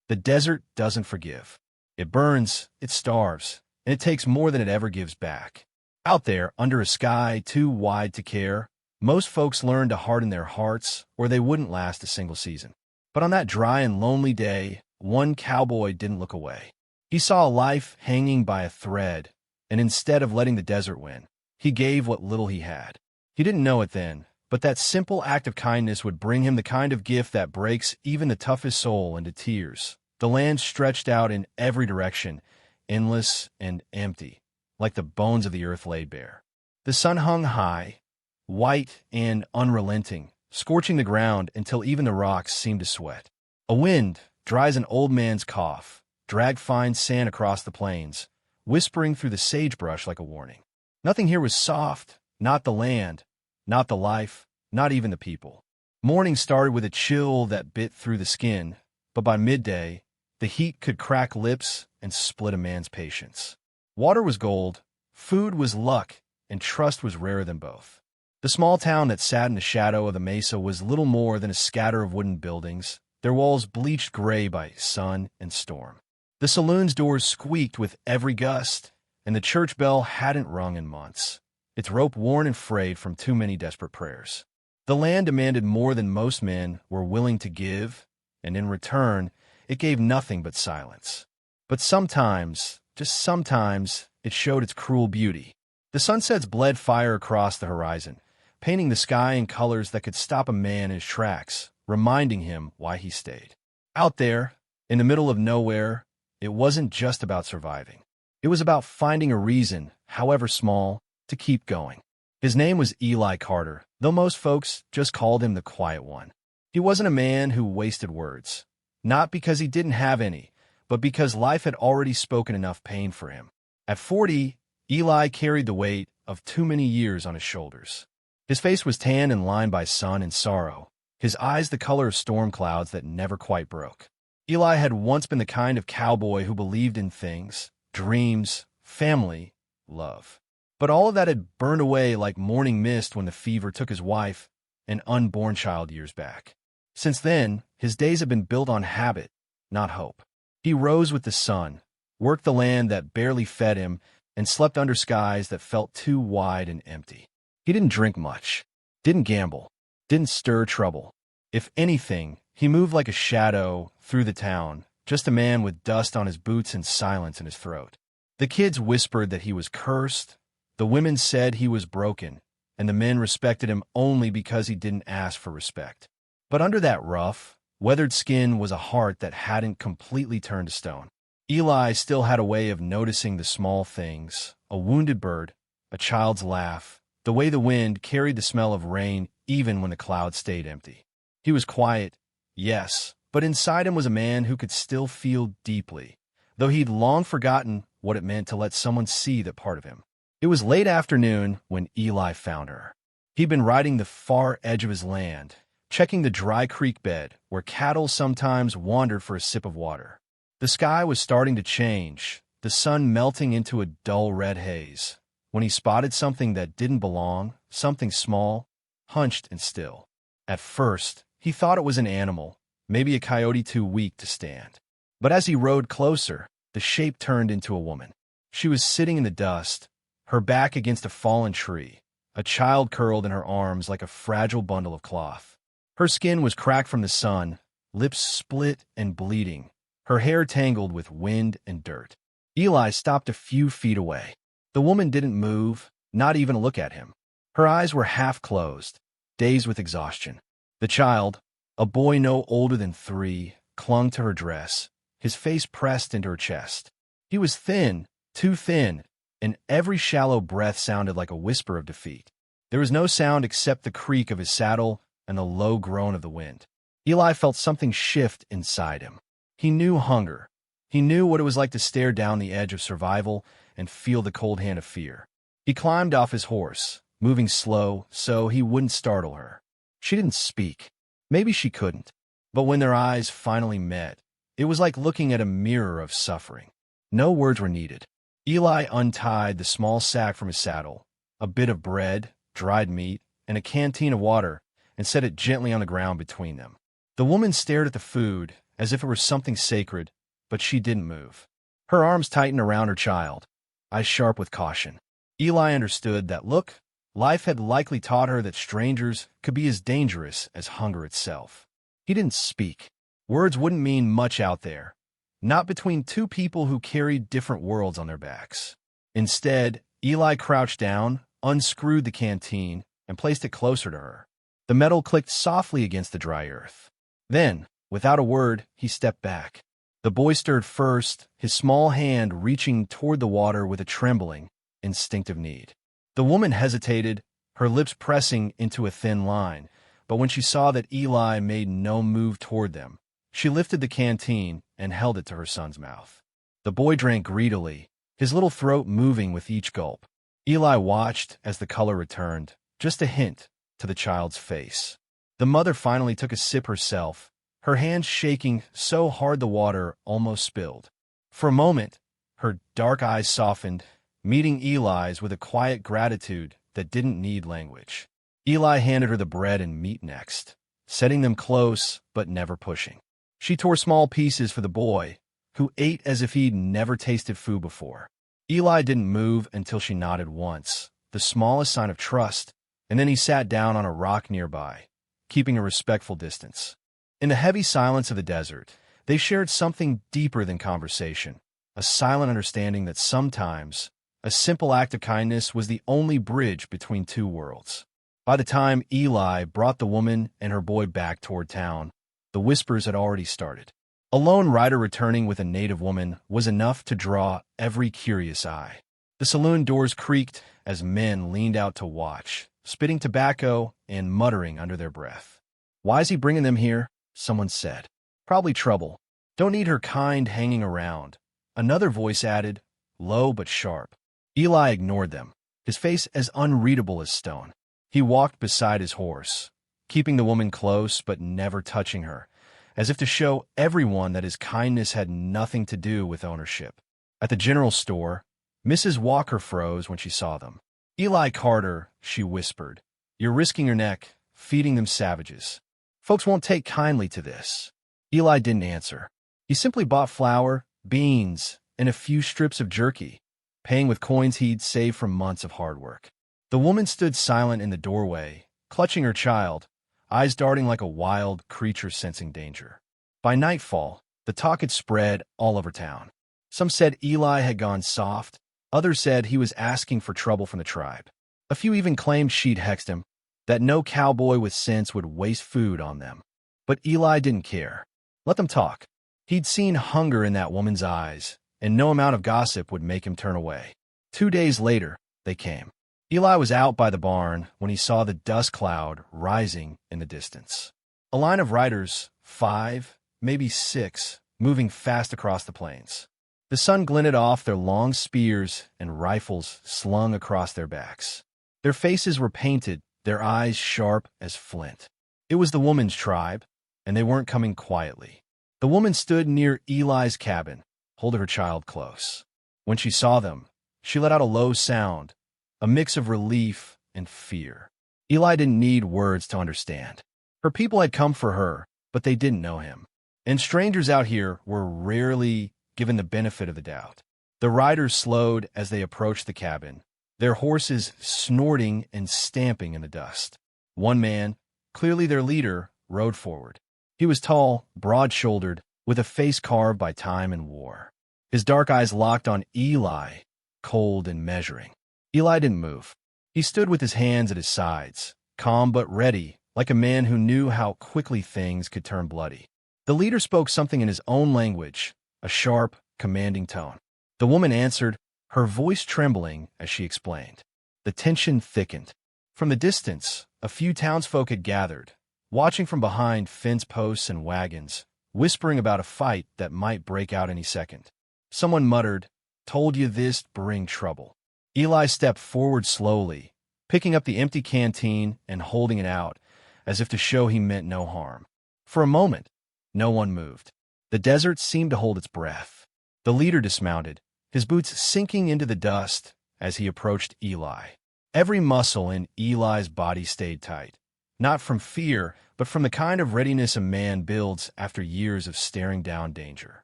The desert doesn't forgive. It burns, it starves, and it takes more than it ever gives back. Out there, under a sky too wide to care, most folks learn to harden their hearts, or they wouldn't last a single season. But on that dry and lonely day, one cowboy didn't look away. He saw life hanging by a thread, and instead of letting the desert win, he gave what little he had. He didn't know it then, but that simple act of kindness would bring him the kind of gift that breaks even the toughest soul into tears. The land stretched out in every direction, endless and empty, like the bones of the earth laid bare. The sun hung high, white and unrelenting, scorching the ground until even the rocks seemed to sweat. A wind, dry as an old man's cough, dragged fine sand across the plains, whispering through the sagebrush like a warning. Nothing here was soft, not the land, not the life, not even the people. Morning started with a chill that bit through the skin, but by midday, the heat could crack lips and split a man's patience. Water was gold, food was luck, and trust was rarer than both. The small town that sat in the shadow of the mesa was little more than a scatter of wooden buildings, their walls bleached gray by sun and storm. The saloon's doors squeaked with every gust, and the church bell hadn't rung in months, its rope worn and frayed from too many desperate prayers. The land demanded more than most men were willing to give, and in return, it gave nothing but silence. But sometimes, just sometimes, it showed its cruel beauty. The sunsets bled fire across the horizon, painting the sky in colors that could stop a man in his tracks, reminding him why he stayed. Out there, in the middle of nowhere, it wasn't just about surviving. It was about finding a reason, however small, to keep going. His name was Eli Carter, though most folks just called him the Quiet One. He wasn't a man who wasted words, not because he didn't have any, but because life had already spoken enough pain for him. At 40, Eli carried the weight of too many years on his shoulders. His face was tanned and lined by sun and sorrow, his eyes the color of storm clouds that never quite broke. Eli had once been the kind of cowboy who believed in things, dreams, family, love. But all of that had burned away like morning mist when the fever took his wife and unborn child years back. Since then, his days had been built on habit, not hope. He rose with the sun, worked the land that barely fed him, and slept under skies that felt too wide and empty. He didn't drink much, didn't gamble, didn't stir trouble. If anything, he moved like a shadow through the town, just a man with dust on his boots and silence in his throat. The kids whispered that he was cursed, the women said he was broken, and the men respected him only because he didn't ask for respect. But under that rough, weathered skin was a heart that hadn't completely turned to stone. Eli still had a way of noticing the small things, a wounded bird, a child's laugh, the way the wind carried the smell of rain even when the clouds stayed empty. He was quiet, yes, but inside him was a man who could still feel deeply, though he'd long forgotten what it meant to let someone see that part of him. It was late afternoon when Eli found her. He'd been riding the far edge of his land, checking the dry creek bed where cattle sometimes wandered for a sip of water. The sky was starting to change, the sun melting into a dull red haze, when he spotted something that didn't belong, something small, hunched and still. At first, he thought it was an animal, maybe a coyote too weak to stand. But as he rode closer, the shape turned into a woman. She was sitting in the dust, her back against a fallen tree, a child curled in her arms like a fragile bundle of cloth. Her skin was cracked from the sun, lips split and bleeding, her hair tangled with wind and dirt. Eli stopped a few feet away. The woman didn't move, not even look at him. Her eyes were half closed, dazed with exhaustion. The child, a boy no older than 3, clung to her dress, his face pressed into her chest. He was thin, too thin, and every shallow breath sounded like a whisper of defeat. There was no sound except the creak of his saddle and the low groan of the wind. Eli felt something shift inside him. He knew hunger. He knew what it was like to stare down the edge of survival and feel the cold hand of fear. He climbed off his horse, moving slow so he wouldn't startle her. She didn't speak. Maybe she couldn't. But when their eyes finally met, it was like looking at a mirror of suffering. No words were needed. Eli untied the small sack from his saddle, a bit of bread, dried meat, and a canteen of water, and set it gently on the ground between them. The woman stared at the food, as if it were something sacred, but she didn't move. Her arms tightened around her child, eyes sharp with caution. Eli understood that look. Life had likely taught her that strangers could be as dangerous as hunger itself. He didn't speak. Words wouldn't mean much out there, not between two people who carried different worlds on their backs. Instead, Eli crouched down, unscrewed the canteen, and placed it closer to her. The metal clicked softly against the dry earth. Then, without a word, he stepped back. The boy stirred first, his small hand reaching toward the water with a trembling, instinctive need. The woman hesitated, her lips pressing into a thin line, but when she saw that Eli made no move toward them, she lifted the canteen and held it to her son's mouth. The boy drank greedily, his little throat moving with each gulp. Eli watched as the color returned, just a hint, to the child's face. The mother finally took a sip herself, her hands shaking so hard the water almost spilled. For a moment, her dark eyes softened, meeting Eli's with a quiet gratitude that didn't need language. Eli handed her the bread and meat next, setting them close but never pushing. She tore small pieces for the boy, who ate as if he'd never tasted food before. Eli didn't move until she nodded once, the smallest sign of trust, and then he sat down on a rock nearby, keeping a respectful distance. In the heavy silence of the desert, they shared something deeper than conversation, a silent understanding that sometimes a simple act of kindness was the only bridge between two worlds. By the time Eli brought the woman and her boy back toward town, the whispers had already started. A lone rider returning with a native woman was enough to draw every curious eye. The saloon doors creaked as men leaned out to watch, spitting tobacco and muttering under their breath. "Why is he bringing them here?" someone said. "Probably trouble. Don't need her kind hanging around." Another voice added, low but sharp. Eli ignored them, his face as unreadable as stone. He walked beside his horse, keeping the woman close but never touching her, as if to show everyone that his kindness had nothing to do with ownership. At the general store, Mrs. Walker froze when she saw them. "Eli Carter," she whispered, "you're risking your neck, feeding them savages. Folks won't take kindly to this." Eli didn't answer. He simply bought flour, beans, and a few strips of jerky, paying with coins he'd saved from months of hard work. The woman stood silent in the doorway, clutching her child, eyes darting like a wild creature sensing danger. By nightfall, the talk had spread all over town. Some said Eli had gone soft, others said he was asking for trouble from the tribe. A few even claimed she'd hexed him, that no cowboy with sense would waste food on them. But Eli didn't care. Let them talk. He'd seen hunger in that woman's eyes, and no amount of gossip would make him turn away. 2 days later, they came. Eli was out by the barn when he saw the dust cloud rising in the distance. A line of riders, 5, maybe 6, moving fast across the plains. The sun glinted off their long spears and rifles slung across their backs. Their faces were painted, their eyes sharp as flint. It was the woman's tribe, and they weren't coming quietly. The woman stood near Eli's cabin, holding her child close. When she saw them, she let out a low sound, a mix of relief and fear. Eli didn't need words to understand. Her people had come for her, but they didn't know him. And strangers out here were rarely given the benefit of the doubt. The riders slowed as they approached the cabin, their horses snorting and stamping in the dust. One man, clearly their leader, rode forward. He was tall, broad-shouldered, with a face carved by time and war. His dark eyes locked on Eli, cold and measuring. Eli didn't move. He stood with his hands at his sides, calm but ready, like a man who knew how quickly things could turn bloody. The leader spoke something in his own language, a sharp, commanding tone. The woman answered, her voice trembling as she explained. The tension thickened. From the distance, a few townsfolk had gathered, watching from behind fence posts and wagons, whispering about a fight that might break out any second. Someone muttered, "Told you this bring trouble." Eli stepped forward slowly, picking up the empty canteen and holding it out, as if to show he meant no harm. For a moment, no one moved. The desert seemed to hold its breath. The leader dismounted, his boots sinking into the dust as he approached Eli. Every muscle in Eli's body stayed tight, not from fear, but from the kind of readiness a man builds after years of staring down danger.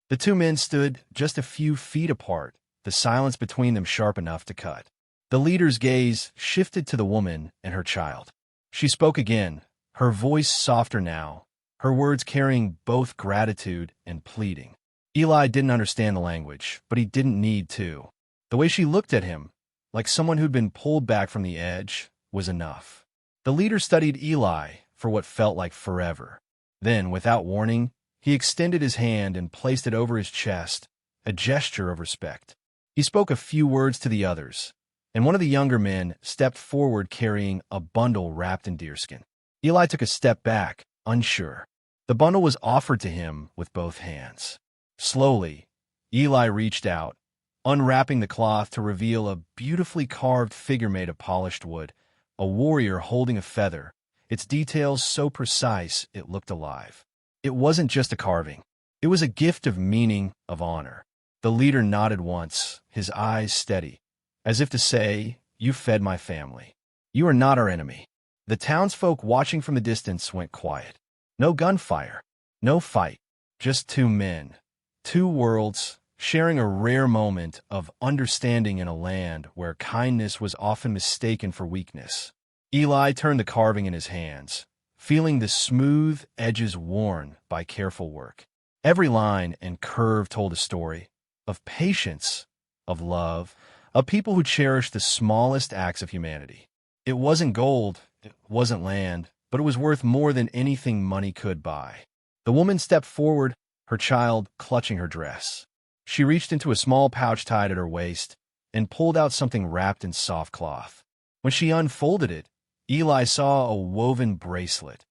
The two men stood just a few feet apart, the silence between them sharp enough to cut. The leader's gaze shifted to the woman and her child. She spoke again, her voice softer now, her words carrying both gratitude and pleading. Eli didn't understand the language, but he didn't need to. The way she looked at him, like someone who'd been pulled back from the edge, was enough. The leader studied Eli for what felt like forever. Then, without warning, he extended his hand and placed it over his chest, a gesture of respect. He spoke a few words to the others, and one of the younger men stepped forward carrying a bundle wrapped in deerskin. Eli took a step back, unsure. The bundle was offered to him with both hands. Slowly, Eli reached out, unwrapping the cloth to reveal a beautifully carved figure made of polished wood, a warrior holding a feather, its details so precise it looked alive. It wasn't just a carving. It was a gift of meaning, of honor. The leader nodded once, his eyes steady, as if to say, "You fed my family. You are not our enemy." The townsfolk watching from the distance went quiet. No gunfire, no fight, just two men, two worlds, sharing a rare moment of understanding in a land where kindness was often mistaken for weakness. Eli turned the carving in his hands, feeling the smooth edges worn by careful work. Every line and curve told a story of patience, of love, of people who cherished the smallest acts of humanity. It wasn't gold, it wasn't land, but it was worth more than anything money could buy. The woman stepped forward, her child clutching her dress. She reached into a small pouch tied at her waist and pulled out something wrapped in soft cloth. When she unfolded it, Eli saw a woven bracelet,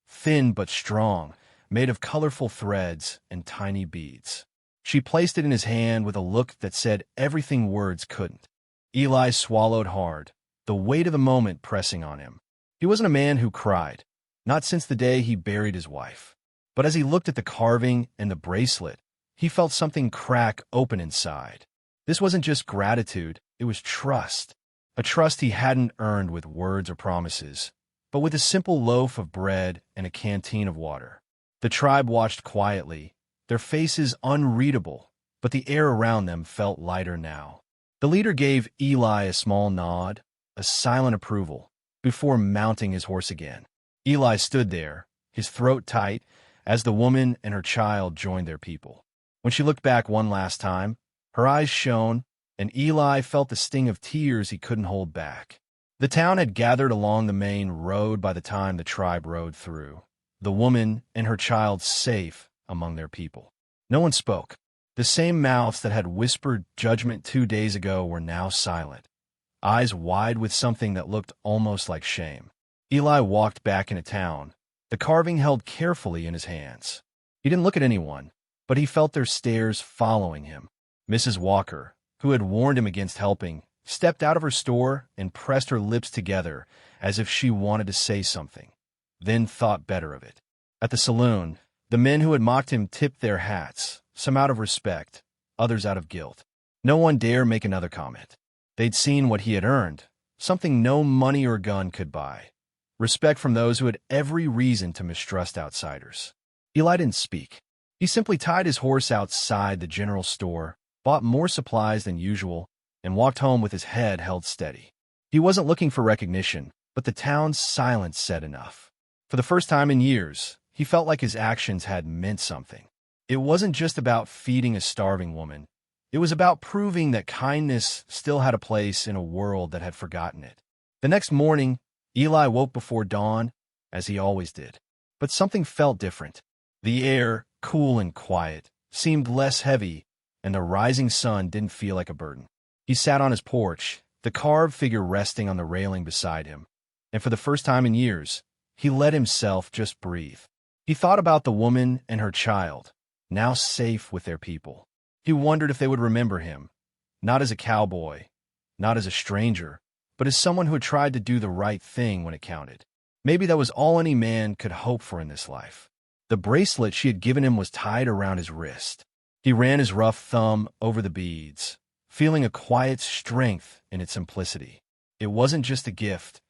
thin but strong, made of colorful threads and tiny beads. She placed it in his hand with a look that said everything words couldn't. Eli swallowed hard, the weight of the moment pressing on him. He wasn't a man who cried, not since the day he buried his wife. But as he looked at the carving and the bracelet, he felt something crack open inside. This wasn't just gratitude, it was trust. A trust he hadn't earned with words or promises, but with a simple loaf of bread and a canteen of water. The tribe watched quietly, their faces unreadable, but the air around them felt lighter now. The leader gave Eli a small nod, a silent approval, before mounting his horse again. Eli stood there, his throat tight, as the woman and her child joined their people. When she looked back one last time, her eyes shone, and Eli felt the sting of tears he couldn't hold back. The town had gathered along the main road by the time the tribe rode through, the woman and her child safe among their people. No one spoke. The same mouths that had whispered judgment 2 days ago were now silent, eyes wide with something that looked almost like shame. Eli walked back into town, the carving held carefully in his hands. He didn't look at anyone, but he felt their stares following him. Mrs. Walker, who had warned him against helping, stepped out of her store and pressed her lips together as if she wanted to say something, then thought better of it. At the saloon, the men who had mocked him tipped their hats, some out of respect, others out of guilt. No one dare make another comment. They'd seen what he had earned, something no money or gun could buy. Respect from those who had every reason to mistrust outsiders. Eli didn't speak. He simply tied his horse outside the general store, bought more supplies than usual, and walked home with his head held steady. He wasn't looking for recognition, but the town's silence said enough. For the first time in years, he felt like his actions had meant something. It wasn't just about feeding a starving woman. It was about proving that kindness still had a place in a world that had forgotten it. The next morning, Eli woke before dawn, as he always did. But something felt different. The air, cool and quiet, seemed less heavy, and the rising sun didn't feel like a burden. He sat on his porch, the carved figure resting on the railing beside him, and for the first time in years, he let himself just breathe. He thought about the woman and her child, now safe with their people. He wondered if they would remember him, not as a cowboy, not as a stranger, but as someone who had tried to do the right thing when it counted. Maybe that was all any man could hope for in this life. The bracelet she had given him was tied around his wrist. He ran his rough thumb over the beads, feeling a quiet strength in its simplicity. It wasn't just a gift.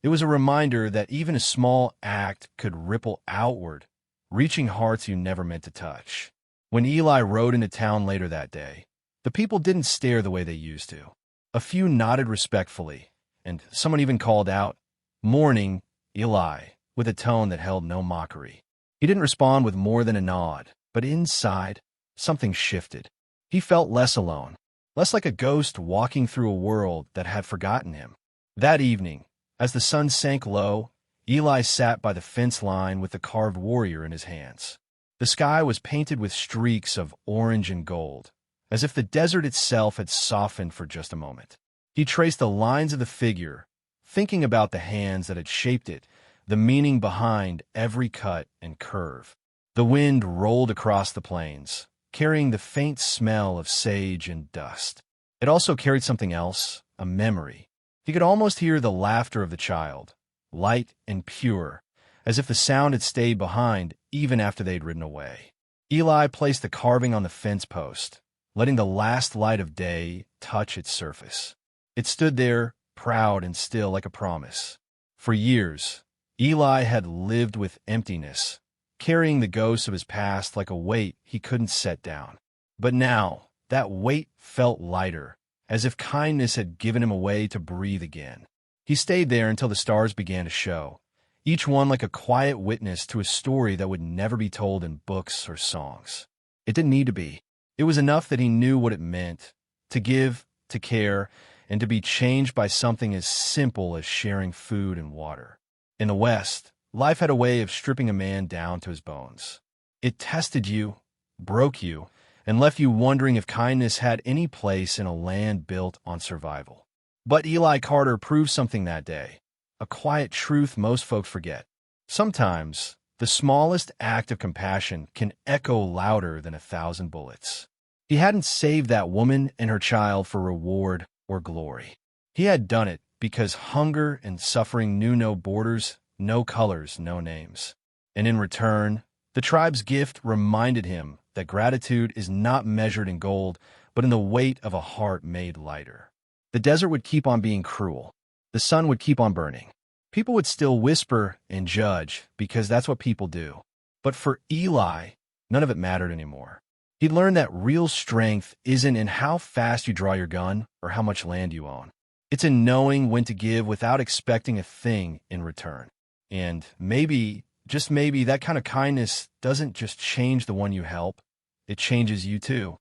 It was a reminder that even a small act could ripple outward, reaching hearts you never meant to touch. When Eli rode into town later that day, the people didn't stare the way they used to. A few nodded respectfully, and someone even called out, "Morning, Eli," with a tone that held no mockery. He didn't respond with more than a nod, but inside, something shifted. He felt less alone, less like a ghost walking through a world that had forgotten him. That evening, as the sun sank low, Eli sat by the fence line with the carved warrior in his hands. The sky was painted with streaks of orange and gold, as if the desert itself had softened for just a moment. He traced the lines of the figure, thinking about the hands that had shaped it, the meaning behind every cut and curve. The wind rolled across the plains, carrying the faint smell of sage and dust. It also carried something else, a memory. He could almost hear the laughter of the child, light and pure, as if the sound had stayed behind even after they'd ridden away. Eli placed the carving on the fence post, letting the last light of day touch its surface. It stood there, proud and still like a promise. For years, Eli had lived with emptiness, carrying the ghosts of his past like a weight he couldn't set down. But now, that weight felt lighter, as if kindness had given him a way to breathe again. He stayed there until the stars began to show, each one like a quiet witness to a story that would never be told in books or songs. It didn't need to be. It was enough that he knew what it meant, to give, to care, and to be changed by something as simple as sharing food and water. In the West, life had a way of stripping a man down to his bones. It tested you, broke you, and left you wondering if kindness had any place in a land built on survival. But Eli Carter proved something that day, a quiet truth most folks forget. Sometimes, the smallest act of compassion can echo louder than 1,000 bullets. He hadn't saved that woman and her child for reward or glory. He had done it because hunger and suffering knew no borders, no colors, no names. And in return, the tribe's gift reminded him that gratitude is not measured in gold, but in the weight of a heart made lighter. The desert would keep on being cruel. The sun would keep on burning. People would still whisper and judge because that's what people do. But for Eli, none of it mattered anymore. He'd learned that real strength isn't in how fast you draw your gun or how much land you own. It's in knowing when to give without expecting a thing in return. And maybe, just maybe, that kind of kindness doesn't just change the one you help, it changes you too.